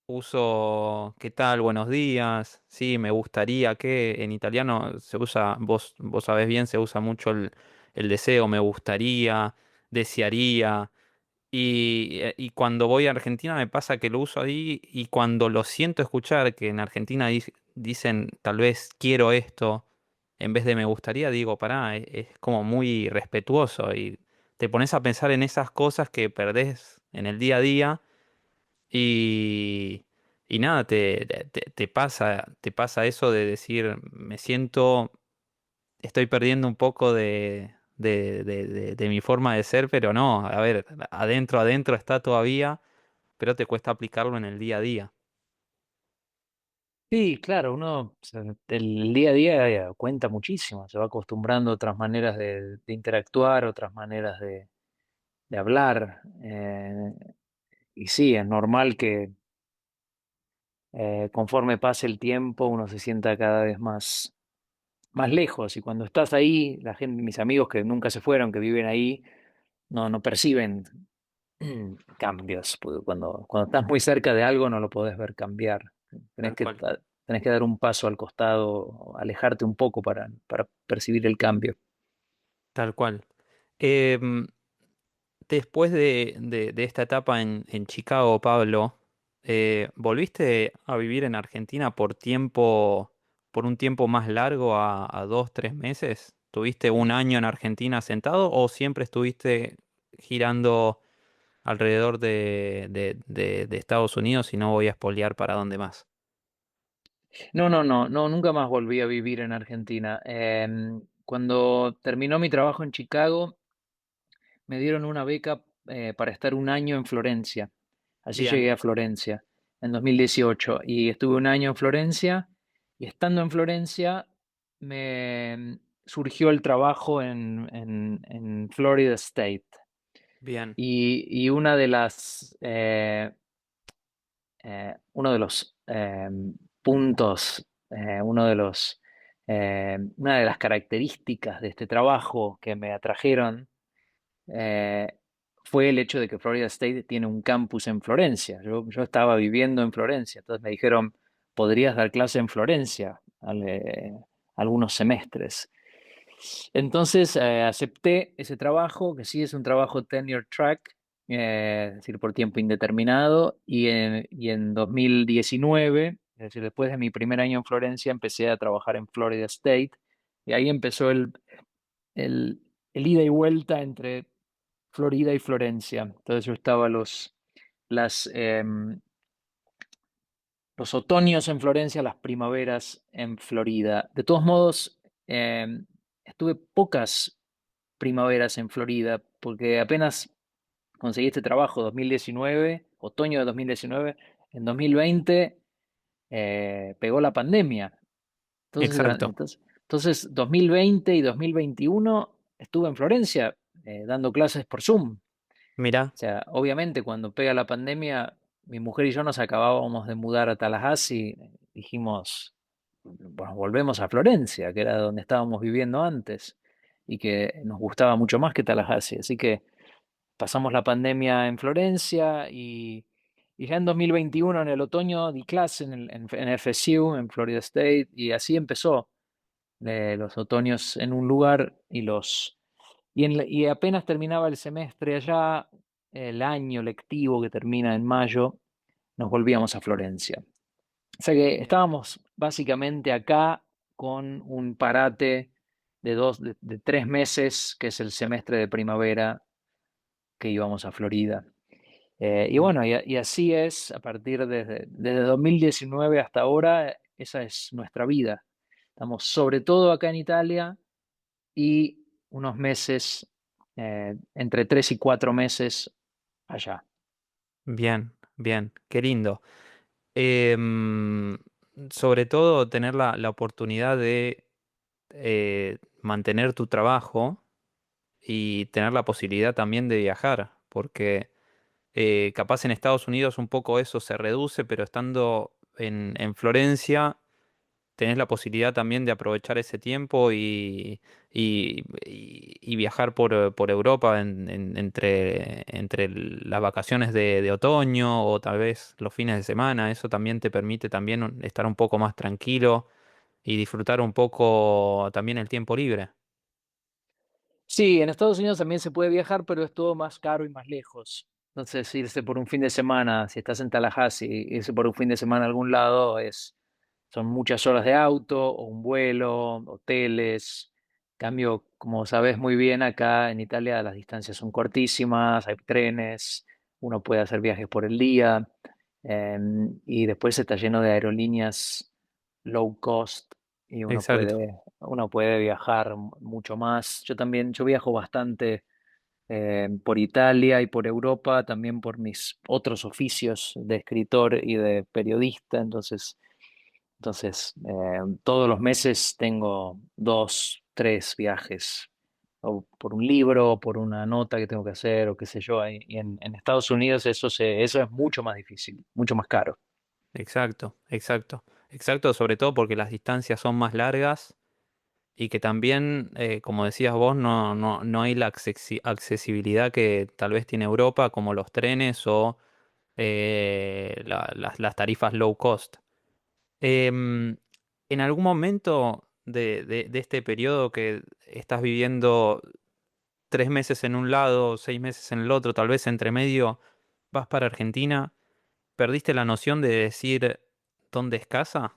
Speaker 1: uso ¿qué tal? Buenos días. Sí, me gustaría que en italiano se usa, vos sabés bien, se usa mucho el deseo, me gustaría, desearía. Y cuando voy a Argentina me pasa que lo uso ahí y cuando lo siento escuchar, que en Argentina dicen tal vez quiero esto, en vez de me gustaría, digo, pará, es como muy respetuoso y te pones a pensar en esas cosas que perdés en el día a día y, y nada, te pasa eso de decir, me siento, estoy perdiendo un poco de mi forma de ser, pero no, a ver, adentro está todavía, pero te cuesta aplicarlo en el día a día.
Speaker 2: Sí, claro, uno, o sea, el día a día cuenta muchísimo, se va acostumbrando a otras maneras de interactuar, otras maneras de hablar. Y sí, es normal que conforme pase el tiempo uno se sienta cada vez más lejos. Y cuando estás ahí, la gente, mis amigos que nunca se fueron, que viven ahí, no perciben cambios. Porque cuando estás muy cerca de algo no lo podés ver cambiar. Tenés
Speaker 1: Tal
Speaker 2: que,
Speaker 1: cual.
Speaker 2: tenés que dar un paso al costado, alejarte un poco para percibir el cambio.
Speaker 1: Tal cual. Em, Después de esta etapa en Chicago, Pablo, ¿volviste a vivir en Argentina por un tiempo más largo, a 2, 3 meses? ¿Tuviste un año en Argentina sentado o siempre estuviste girando alrededor de Estados Unidos y no voy a espolear para dónde más?
Speaker 2: No, nunca más volví a vivir en Argentina. Cuando terminó mi trabajo en Chicago, me dieron una beca para estar un año en Florencia. Así
Speaker 1: Bien,
Speaker 2: llegué a Florencia en 2018 y estuve un año en Florencia y estando en Florencia me surgió el trabajo en Florida State
Speaker 1: bien,
Speaker 2: y una de uno de los puntos, una de las características de este trabajo que me atrajeron eh, fue el hecho de que Florida State tiene un campus en Florencia. Yo estaba viviendo en Florencia, entonces me dijeron, podrías dar clase en Florencia algunos semestres. Entonces acepté ese trabajo, que sí es un trabajo tenure track, es decir, por tiempo indeterminado, y en 2019, es decir, después de mi primer año en Florencia, empecé a trabajar en Florida State, y ahí empezó el, el ida y vuelta entre Florida y Florencia. Entonces yo estaba las, em, los otoños en Florencia, las primaveras en Florida. De todos modos, estuve pocas primaveras en Florida porque apenas conseguí este trabajo 2019, otoño de 2019, en 2020 pegó la pandemia. Entonces,
Speaker 1: exacto.
Speaker 2: 2020 y 2021 estuve en Florencia dando clases por Zoom.
Speaker 1: Mira,
Speaker 2: O sea, obviamente cuando pega la pandemia, mi mujer y yo nos acabábamos de mudar a Tallahassee, dijimos, bueno, volvemos a Florencia, que era donde estábamos viviendo antes, y que nos gustaba mucho más que Tallahassee. Así que pasamos la pandemia en Florencia y ya en 2021, en el otoño, di clase en FSU, en Florida State, y así empezó los otoños en un lugar y apenas terminaba el semestre allá, el año lectivo que termina en mayo, nos volvíamos a Florencia. O sea que
Speaker 1: bien,
Speaker 2: estábamos básicamente acá con un parate de 3 meses, que es el semestre de primavera que íbamos a Florida. Y
Speaker 1: bien,
Speaker 2: bueno, y así es, a partir desde 2019 hasta ahora, esa es nuestra vida. Estamos sobre todo acá en Italia y unos meses, entre 3 y 4 meses allá.
Speaker 1: bien, bien, qué lindo. Em, Sobre todo tener la oportunidad de mantener tu trabajo y tener la posibilidad también de viajar, porque capaz en Estados Unidos un poco eso se reduce, pero estando en Florencia tenés la posibilidad también de aprovechar ese tiempo y viajar por Europa entre las vacaciones de otoño o tal vez los fines de semana. Eso también te permite también estar un poco más tranquilo y disfrutar un poco también el tiempo libre.
Speaker 2: Sí, en Estados Unidos también se puede viajar, pero es todo más caro y más lejos. Entonces, irse por un fin de semana, si estás en Tallahassee, irse por un fin de semana a algún lado son muchas horas de auto o un vuelo, hoteles. En cambio, como sabes muy bien, acá en Italia las distancias son cortísimas, hay trenes, uno puede hacer viajes por el día, y después está lleno de aerolíneas low cost y
Speaker 1: Exacto,
Speaker 2: uno puede viajar mucho más. Yo viajo bastante por Italia y por Europa, también por mis otros oficios de escritor y de periodista. Entonces todos los meses tengo dos, tres viajes, o por un libro, o por una nota que tengo que hacer, o qué sé yo. Y en Estados Unidos eso es mucho más difícil, mucho más caro.
Speaker 1: exacto, exacto, exacto, sobre todo porque las distancias son más largas y que también, como decías vos, no hay la accesibilidad que tal vez tiene Europa, como los trenes o las tarifas low cost. Em, en algún momento de este periodo que estás viviendo 3 meses en un lado, 6 meses en el otro, tal vez entre medio vas para Argentina, ¿perdiste la noción de decir dónde es casa?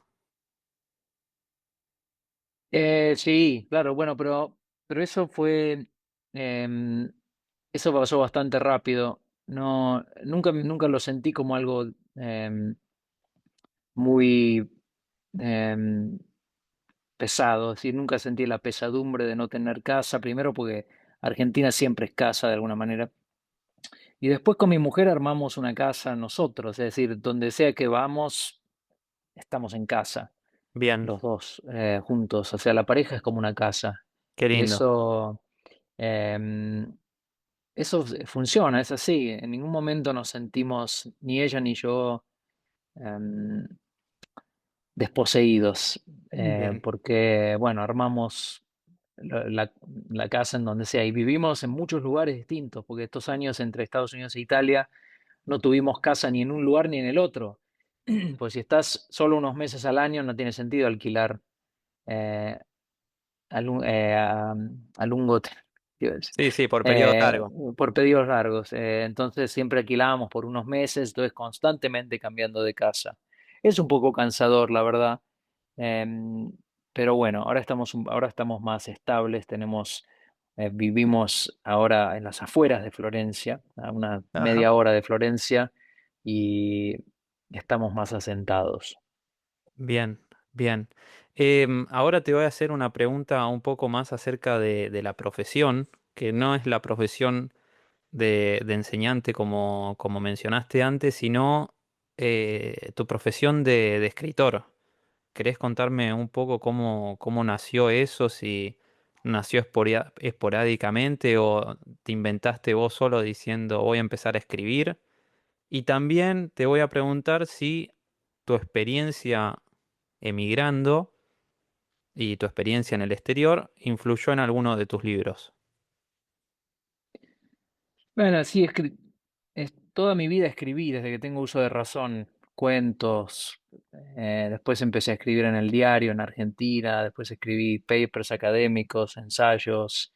Speaker 2: Sí, claro, bueno, pero em, eso pasó bastante rápido. No, nunca lo sentí como algo muy em, pesado, es decir, nunca sentí la pesadumbre de no tener casa, primero porque Argentina siempre es casa de alguna manera, y después con mi mujer armamos una casa nosotros, es decir, donde sea que vamos, estamos en casa,
Speaker 1: Bien,
Speaker 2: los dos juntos, o sea, la pareja es como una casa,
Speaker 1: qué
Speaker 2: y
Speaker 1: lindo.
Speaker 2: em, eso funciona, es así, en ningún momento nos sentimos, ni ella ni yo, em, desposeídos,
Speaker 1: Bien,
Speaker 2: porque, bueno, armamos la, la- la casa en donde sea y vivimos en muchos lugares distintos, porque estos años entre Estados Unidos e Italia no tuvimos casa ni en un lugar ni en el otro. Pues si estás solo unos meses al año no tiene sentido alquilar eh, a lungo, iba a decir,
Speaker 1: sí, sí, por periodo
Speaker 2: eh,
Speaker 1: largo.
Speaker 2: por pedidos largos. Entonces siempre alquilábamos por unos meses, entonces constantemente cambiando de casa. Es un poco cansador, la verdad. Em, pero bueno, ahora estamos más estables, vivimos ahora en las afueras de Florencia, a una
Speaker 1: Ajá.
Speaker 2: media hora de Florencia, y estamos más asentados.
Speaker 1: Bien, bien. Ahora te voy a hacer una pregunta un poco más acerca de la profesión, que no es la profesión de enseñante como mencionaste antes, sino tu profesión de escritor. ¿Querés contarme un poco cómo nació eso? Si nació esporádicamente o te inventaste vos solo diciendo voy a empezar a escribir. Y también te voy a preguntar si tu experiencia emigrando y tu experiencia en el exterior influyó en alguno de tus libros.
Speaker 2: Bueno, sí, toda mi vida escribí desde que tengo uso de razón, cuentos. Después empecé a escribir en el diario en Argentina, después escribí papers académicos, ensayos,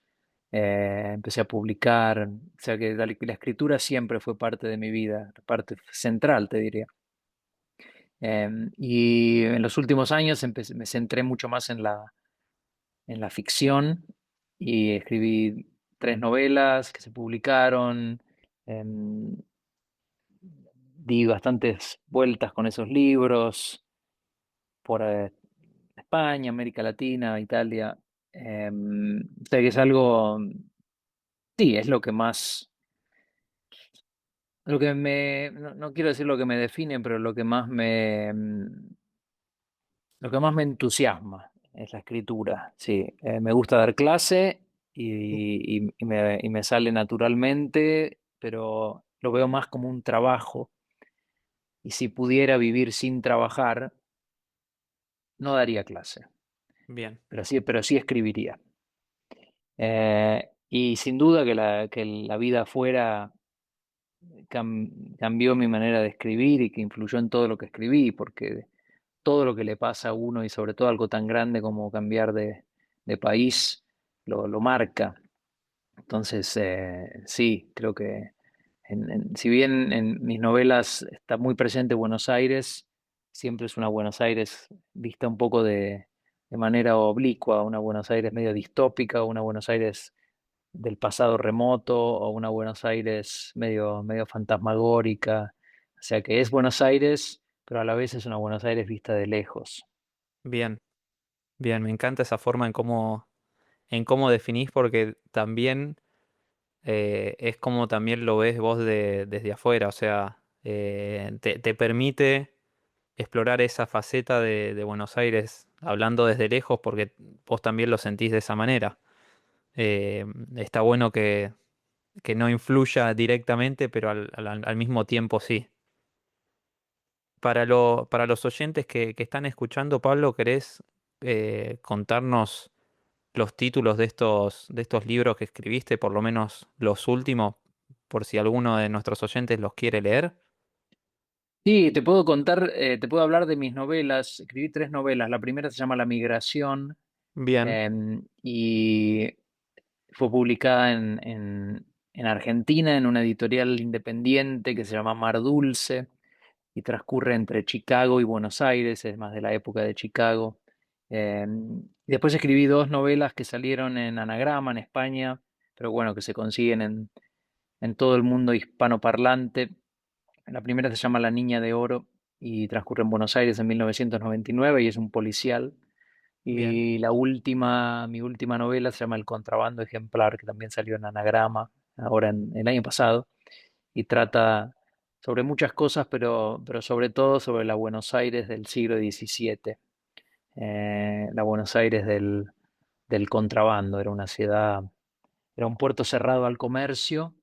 Speaker 2: empecé a publicar. O sea que la escritura siempre fue parte de mi vida, parte central, te diría. Y en los últimos años me centré mucho más en la ficción y escribí tres novelas que se publicaron. em, Di bastantes vueltas con esos libros por España, América Latina, Italia. O sea que es algo, sí, es lo que más, no quiero decir lo que me define, pero lo que más me entusiasma es la escritura. Sí, me gusta dar clase y me sale naturalmente, pero lo veo más como un trabajo. Y si pudiera vivir sin trabajar, no daría clase,
Speaker 1: Bien,
Speaker 2: pero sí escribiría. Y sin duda que la vida afuera cambió mi manera de escribir y que influyó en todo lo que escribí, porque todo lo que le pasa a uno y sobre todo algo tan grande como cambiar de país lo marca. Entonces, sí, creo que Si bien en mis novelas está muy presente Buenos Aires, siempre es una Buenos Aires vista un poco de manera oblicua, una Buenos Aires medio distópica, una Buenos Aires del pasado remoto o una Buenos Aires medio fantasmagórica. O sea que es Buenos Aires, pero a la vez es una Buenos Aires vista de lejos.
Speaker 1: Bien, bien, me encanta esa forma en cómo definís, porque también es como también lo ves vos desde afuera, o sea, te permite explorar esa faceta de Buenos Aires hablando desde lejos, porque vos también lo sentís de esa manera. Está bueno que no influya directamente, pero al mismo tiempo sí. Para los oyentes que están escuchando, Pablo, ¿querés contarnos los títulos de estos libros que escribiste, por lo menos los últimos, por si alguno de nuestros oyentes los quiere leer?
Speaker 2: Sí, te puedo contar, te puedo hablar de mis novelas. Escribí tres novelas. La primera se llama La Migración,
Speaker 1: Bien,
Speaker 2: y fue publicada en Argentina en una editorial independiente que se llama Mar Dulce y transcurre entre Chicago y Buenos Aires, es más de la época de Chicago. Después escribí dos novelas que salieron en Anagrama en España, pero bueno, que se consiguen en todo el mundo hispanoparlante. La primera se llama La Niña de Oro y transcurre en Buenos Aires en 1999 y es un policial.
Speaker 1: bien,
Speaker 2: Y la última, mi última novela se llama El Contrabando Ejemplar, que también salió en Anagrama, ahora en el año pasado, y trata sobre muchas cosas, pero sobre todo sobre la Buenos Aires del siglo XVII, la Buenos Aires del contrabando. Era una ciudad, era un puerto cerrado al comercio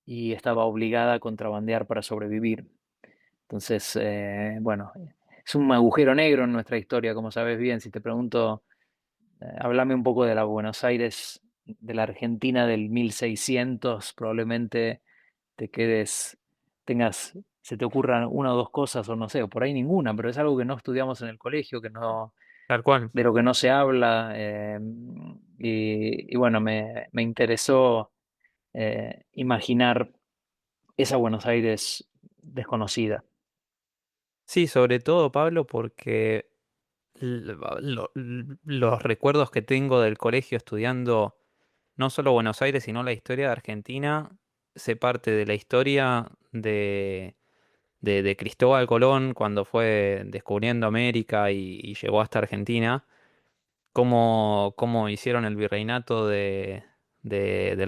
Speaker 2: y estaba obligada a contrabandear para sobrevivir. Entonces, bueno, es un agujero negro en nuestra historia, como sabes bien. Si te pregunto, háblame un poco de la Buenos Aires de la Argentina del 1600, probablemente te quedes, tengas, se te ocurran una o dos cosas o no sé, o por ahí ninguna, pero es algo que no estudiamos en el colegio, que no,
Speaker 1: tal cual.
Speaker 2: de lo que no se habla, y bueno, me interesó imaginar esa Buenos Aires desconocida.
Speaker 1: Sí, sobre todo, Pablo, porque los recuerdos que tengo del colegio estudiando no solo Buenos Aires, sino la historia de Argentina, se parte de la historia de Cristóbal Colón cuando fue descubriendo América y llegó hasta Argentina, cómo hicieron el virreinato del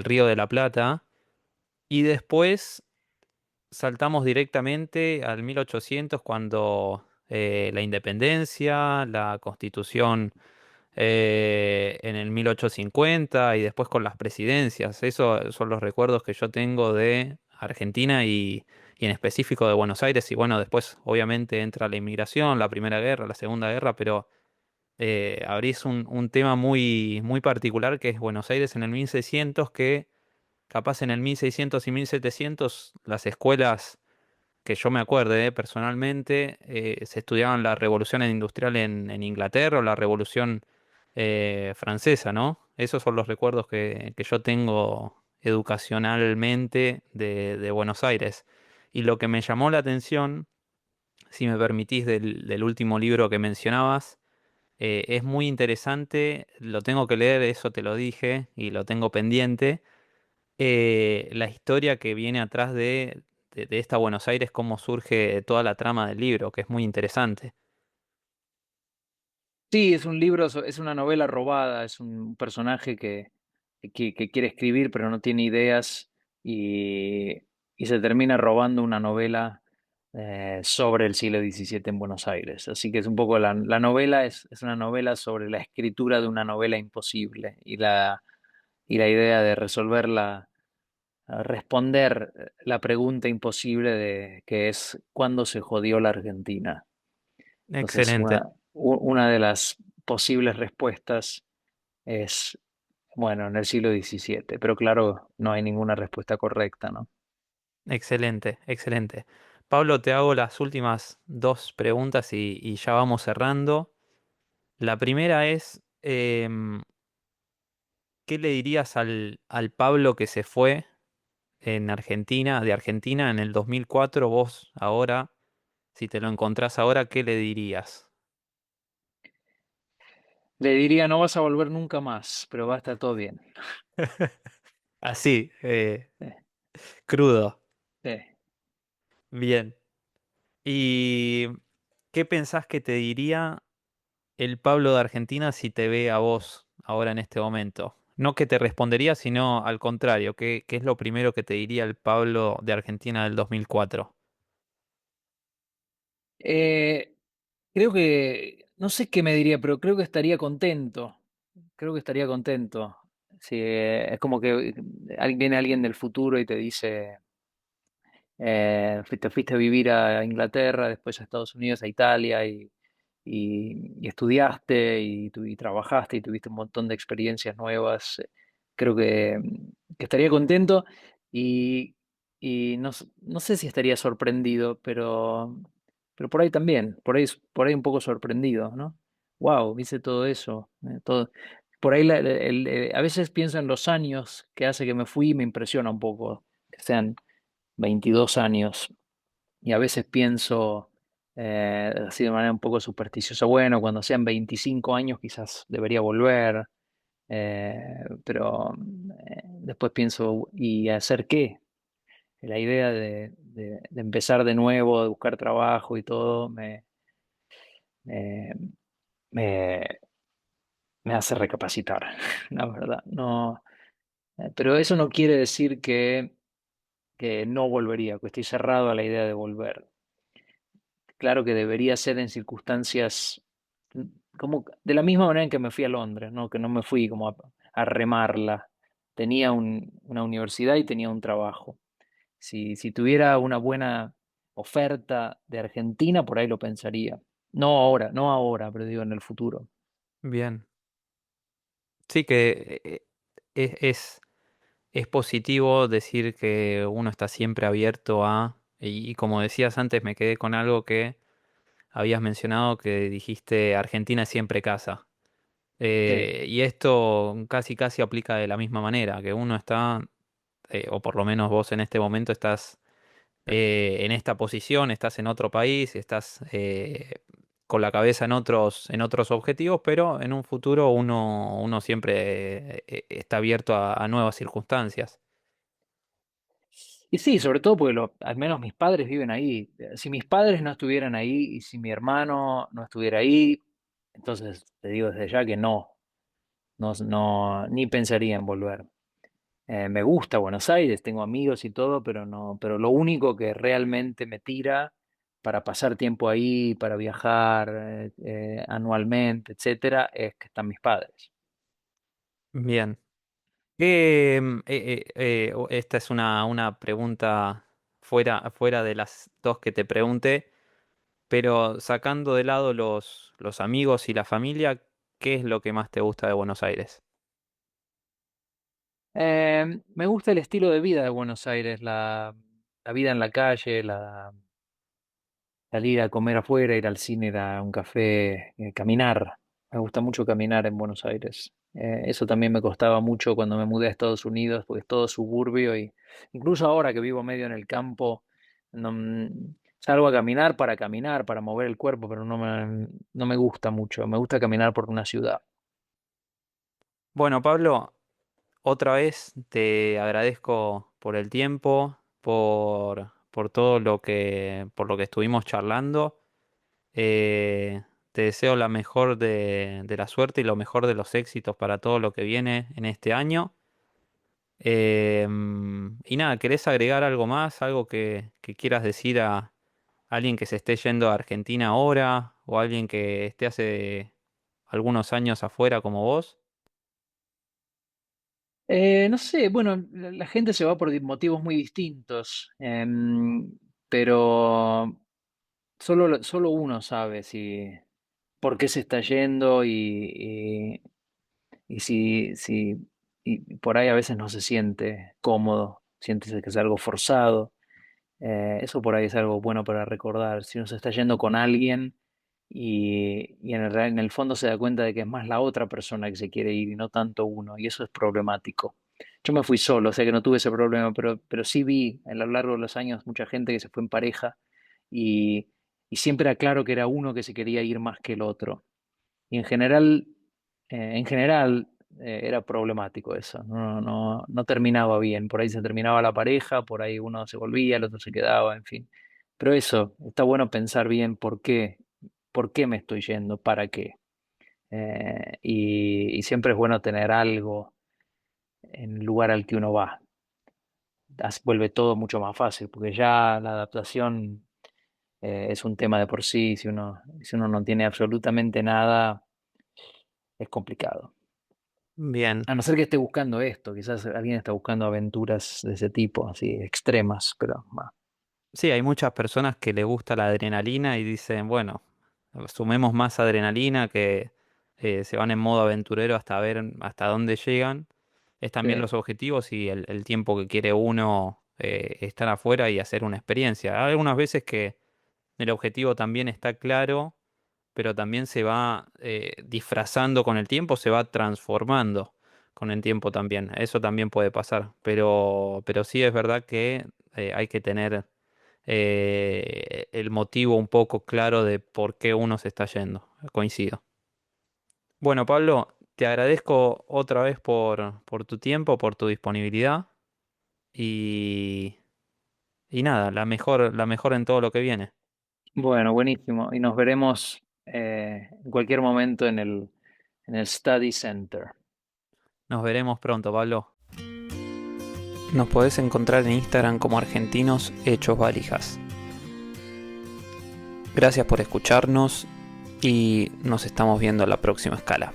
Speaker 1: Río de la Plata, y después saltamos directamente al 1800 cuando la independencia, la constitución en el 1850 y después con las presidencias. Esos son los recuerdos que yo tengo de Argentina y en específico de Buenos Aires. Y bueno, después obviamente entra la inmigración, la Primera Guerra, la Segunda Guerra, pero abrís un tema muy particular que es Buenos Aires en el 1600, que capaz en el 1600 y 1700 las escuelas que yo me acuerde, personalmente, se estudiaban la revolución industrial en Inglaterra o la revolución francesa, ¿no? Esos son los recuerdos que yo tengo educacionalmente de Buenos Aires. Y lo que me llamó la atención, si me permitís, del último libro que mencionabas, es muy interesante, lo tengo que leer, eso te lo dije, y lo tengo pendiente, la historia que viene atrás de esta Buenos Aires, cómo surge toda la trama del libro, que es muy interesante.
Speaker 2: Sí, es un libro, es una novela robada, es un personaje que quiere escribir pero no tiene ideas y, y se termina robando una novela sobre el siglo XVII en Buenos Aires. Así que es un poco la novela es una novela sobre la escritura de una novela imposible y la idea de resolverla, responder la pregunta imposible de que es ¿cuándo se jodió la Argentina? Entonces,
Speaker 1: Excelente,
Speaker 2: una de las posibles respuestas es, bueno, en el siglo XVII, pero claro, no hay ninguna respuesta correcta, ¿no?
Speaker 1: excelente, excelente. Pablo, te hago las últimas dos preguntas y ya vamos cerrando. La primera es, ¿qué le dirías al Pablo que se fue en Argentina, de Argentina en el 2004, vos ahora, si te lo encontrás ahora, ¿qué le dirías?
Speaker 2: Le diría, no vas a volver nunca más, pero va a estar todo bien.
Speaker 1: Así,
Speaker 2: Sí,
Speaker 1: crudo.
Speaker 2: sí.
Speaker 1: Bien. ¿Y qué pensás que te diría el Pablo de Argentina si te ve a vos ahora en este momento? No que te respondería, sino al contrario, ¿qué es lo primero que te diría el Pablo de Argentina del 2004?
Speaker 2: Eh, Creo que, no sé qué me diría, pero creo que estaría contento. Creo que estaría contento. Sí, es como que viene alguien del futuro y te dice, te fuiste a vivir a Inglaterra, después a Estados Unidos, a Italia, y estudiaste y trabajaste y tuviste un montón de experiencias nuevas. Creo que estaría contento y, y no sé si estaría sorprendido, pero por ahí también, por ahí un poco sorprendido, ¿no? Wow, hice todo eso, todo. Por ahí a veces pienso en los años que hace que me fui y me impresiona un poco, que sean 22 años. Y a veces pienso, así de manera un poco supersticiosa, bueno, cuando sean 25 años quizás debería volver, pero después pienso, ¿y hacer qué? La idea de empezar de nuevo, de buscar trabajo y todo, me, me, me hace recapacitar, la verdad. No, pero eso no quiere decir que no volvería, que estoy cerrado a la idea de volver. Claro que debería ser en circunstancias como de la misma manera en que me fui a Londres, ¿no? Que no me fui como a remarla. Tenía una universidad y tenía un trabajo. Si tuviera una buena oferta de Argentina, por ahí lo pensaría. No ahora, pero digo en el futuro.
Speaker 1: Bien. Sí que es positivo decir que uno está siempre abierto a, y como decías antes, me quedé con algo que habías mencionado, que dijiste Argentina es siempre casa.
Speaker 2: Sí.
Speaker 1: Y esto casi casi aplica de la misma manera, que uno está, o por lo menos vos en este momento estás en esta posición, estás en otro país, estás con la cabeza en otros objetivos, pero en un futuro uno siempre está abierto a nuevas circunstancias.
Speaker 2: Y sí, sobre todo porque al menos mis padres viven ahí. Si mis padres no estuvieran ahí y si mi hermano no estuviera ahí, entonces te digo desde ya que ni pensaría en volver. Me gusta Buenos Aires, tengo amigos y todo, pero no, pero lo único que realmente me tira para pasar tiempo ahí, para viajar anualmente, etcétera, es que están mis padres.
Speaker 1: Bien. Esta es una pregunta fuera de las dos que te pregunté, pero sacando de lado los amigos y la familia, ¿qué es lo que más te gusta de Buenos Aires?
Speaker 2: Me gusta el estilo de vida de Buenos Aires, la vida en la calle, salir a comer afuera, ir al cine, ir a un café, caminar. Me gusta mucho caminar en Buenos Aires. Eso también me costaba mucho cuando me mudé a Estados Unidos, porque es todo suburbio y incluso ahora que vivo medio en el campo, no, salgo a caminar, para mover el cuerpo, pero no me gusta mucho. Me gusta caminar por una ciudad.
Speaker 1: Bueno, Pablo, otra vez te agradezco por el tiempo, por todo por lo que estuvimos charlando. Te deseo la mejor de la suerte y lo mejor de los éxitos para todo lo que viene en este año. Y nada, ¿querés agregar algo más? ¿Algo que quieras decir a alguien que se esté yendo a Argentina ahora o alguien que esté hace algunos años afuera como vos?
Speaker 2: No sé, bueno, la gente se va por motivos muy distintos, pero solo uno sabe si por qué se está yendo y y por ahí a veces no se siente cómodo, siente que es algo forzado. Eso por ahí es algo bueno para recordar. Si uno se está yendo con alguien y en el fondo se da cuenta de que es más la otra persona que se quiere ir y no tanto uno, y eso es problemático. Yo me fui solo, o sea que no tuve ese problema, pero sí vi a lo largo de los años mucha gente que se fue en pareja y, y siempre era claro que era uno que se quería ir más que el otro. Y en general, era problemático eso, no terminaba bien. Por ahí se terminaba la pareja, por ahí uno se volvía, el otro se quedaba, en fin. Pero eso, está bueno pensar bien por qué me estoy yendo, para qué. Y siempre es bueno tener algo en el lugar al que uno va. Vuelve todo mucho más fácil, porque ya la adaptación es un tema de por sí. Si uno no tiene absolutamente nada, es complicado.
Speaker 1: Bien.
Speaker 2: A no ser que esté buscando esto, quizás alguien está buscando aventuras de ese tipo, así, extremas, pero bueno,
Speaker 1: Sí, hay muchas personas que les gusta la adrenalina y dicen, bueno, sumemos más adrenalina, que se van en modo aventurero hasta ver hasta dónde llegan. Es también
Speaker 2: sí,
Speaker 1: los objetivos y el tiempo que quiere uno estar afuera y hacer una experiencia. Hay algunas veces que el objetivo también está claro, pero también se va disfrazando con el tiempo, se va transformando con el tiempo también. Eso también puede pasar, pero sí es verdad que hay que tener el motivo un poco claro de por qué uno se está yendo. Coincido. Bueno, Pablo, te agradezco otra vez por tu tiempo, por tu disponibilidad y, y nada, la mejor en todo lo que viene.
Speaker 2: bueno, buenísimo. Y nos veremos en cualquier momento en el Study Center.
Speaker 1: Nos veremos pronto, Pablo. Nos podés encontrar en Instagram como Argentinos Hechos Valijas. Gracias por escucharnos y nos estamos viendo en la próxima escala.